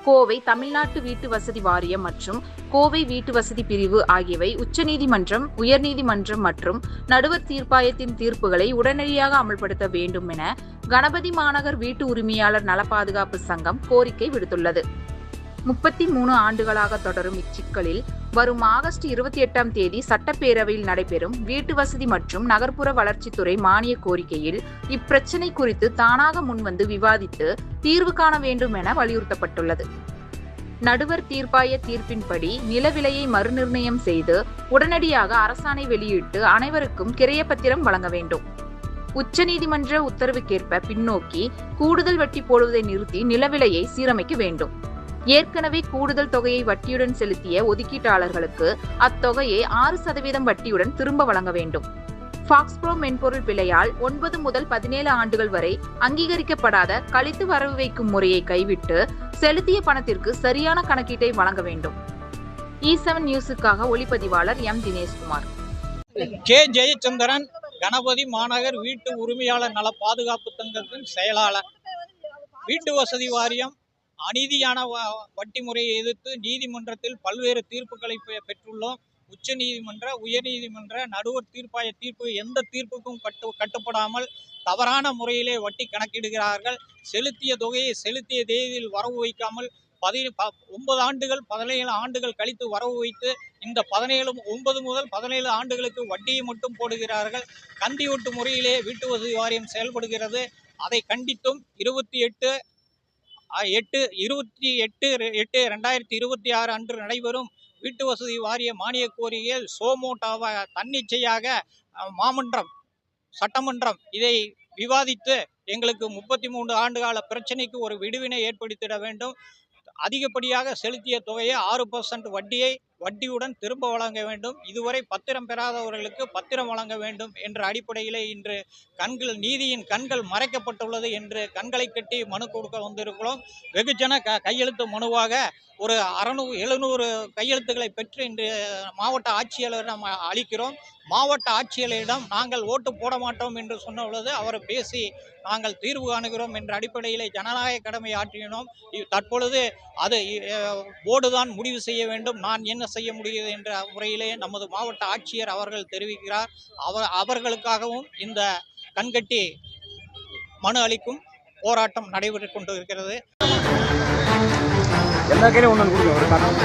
கோவை தமிழ்நாட்டு வீட்டு வசதி வாரியம் மற்றும் கோவை வீட்டு வசதி பிரிவு ஆகியவை உச்சநீதிமன்றம், உயர்நீதிமன்றம் மற்றும் நடுவர் தீர்ப்பாயத்தின் தீர்ப்புகளை உடனடியாக அமல்படுத்த வேண்டும் என கணபதி மாநகர் வீட்டு உரிமையாளர் நல பாதுகாப்பு சங்கம் கோரிக்கை விடுத்துள்ளது. 33 ஆண்டுகளாக தொடரும் இச்சிக்கலில் வரும் ஆகஸ்ட் 28ஆம் தேதி சட்டப்பேரவையில் நடைபெறும் வீட்டு வசதி மற்றும் நகர்ப்புற வளர்ச்சித்துறை மானிய கோரிக்கையில் இப்பிரச்சினை குறித்து தானாக முன்வந்து விவாதித்து தீர்வு காண வேண்டும் என வலியுறுத்தப்பட்டுள்ளது. நடுவர் தீர்ப்பாய தீர்ப்பின்படி நில விலையை மறுநிர்ணயம் செய்து உடனடியாக அரசாணை வெளியிட்டு அனைவருக்கும் கிரையப்பத்திரம் வழங்க வேண்டும். உச்சநீதிமன்ற உத்தரவுக்கேற்ப பின்னோக்கி கூடுதல் வட்டி போடுவதை நிறுத்தி நில விலையை சீரமைக்க வேண்டும். ஏற்கனவே கூடுதல் தொகையை வட்டியுடன் செலுத்திய ஒதுக்கீட்டாளர்களுக்கு அத்தொகையை 6% வட்டியுடன் திரும்ப வழங்க வேண்டும். ஃபாக்ஸ்ப்ரோ மென்பொருள் பிழையால் 9 முதல் 17 ஆண்டுகள் வரை அங்கீகரிக்கப்படாத கழித்து வரவு வைக்கும் முறையை கைவிட்டு செலுத்திய பணத்திற்கு சரியான கணக்கீட்டை வழங்க வேண்டும். E7 நியூஸுக்காக ஒளிப்பதிவாளர் எம். தினேஷ்குமார். கே. ஜெயச்சந்திரன், கணபதி மாநகர் வீட்டு உரிமையாளர் நல பாதுகாப்பு சங்கத்தின் செயலாளர். வீட்டு வசதி வாரியம் அநீதியான வட்டி முறையை எதிர்த்து நீதிமன்றத்தில் பல்வேறு தீர்ப்புகளை பெற்றுள்ளோம். உச்ச நீதிமன்ற, உயர்நீதிமன்ற, நடுவர் தீர்ப்பாய தீர்ப்பு எந்த தீர்ப்புக்கும் கட்டுப்படாமல் தவறான முறையிலே வட்டி கணக்கிடுகிறார்கள். செலுத்திய தொகையை செலுத்திய தேதியில் வரவு வைக்காமல் 9 ஆண்டுகள் 17 ஆண்டுகள் கழித்து வரவு வைத்து இந்த 9 முதல் 17 ஆண்டுகளுக்கு வட்டியை மட்டும் போடுகிறார்கள். கந்தியூட்டு முறையிலே வீட்டு வசதி வாரியம் செயல்படுகிறது. அதை கண்டித்தும் 28/8/2026 அன்று நடைபெறும் வீட்டு வசதி வாரிய மானிய கோரிக்கையில் சோமோட்டாவ தன்னிச்சையாக மாமன்றம், சட்டமன்றம் இதை விவாதித்து எங்களுக்கு 33 ஆண்டுகால பிரச்சனைக்கு ஒரு விடுவினை ஏற்படுத்திட வேண்டும். அதிகப்படியாக செலுத்திய தொகையை 6% வட்டியுடன் திரும்ப வழங்க வேண்டும். இதுவரை பத்திரம் பெறாதவர்களுக்கு பத்திரம் வழங்க வேண்டும் என்ற அடிப்படையிலே இன்று நீதியின் கண்கள் மறைக்கப்பட்டுள்ளது என்று கண்களை கட்டி மனு கொடுக்க வந்திருக்கிறோம். வெகுஜன கையெழுத்து மனுவாக ஒரு 600-700 கையெழுத்துக்களை பெற்று இன்று மாவட்ட ஆட்சியாளரிடம் அளிக்கிறோம். மாவட்ட ஆட்சியாளரிடம் நாங்கள் ஓட்டு போட மாட்டோம் என்று சொன்னுள்ளது அவர் பேசி நாங்கள் தீர்வு காணுகிறோம் என்ற அடிப்படையில் ஜனநாயக கடமை ஆற்றினோம். தற்பொழுது அது போர்டுதான் முடிவு செய்ய வேண்டும், நான் என்ன செய்ய முடியும் என்ற முறையிலே நமது மாவட்ட ஆட்சியர் அவர்கள் தெரிவிக்கிறார். அவர்களுக்காகவும் இந்த கண்கட்டி மனு அளிக்கும் போராட்டம் நடைபெற்று கொண்டு இருக்கிறது. எல்லா கையிலும் ஒன்று கொடுங்க ஒரு காரணம்.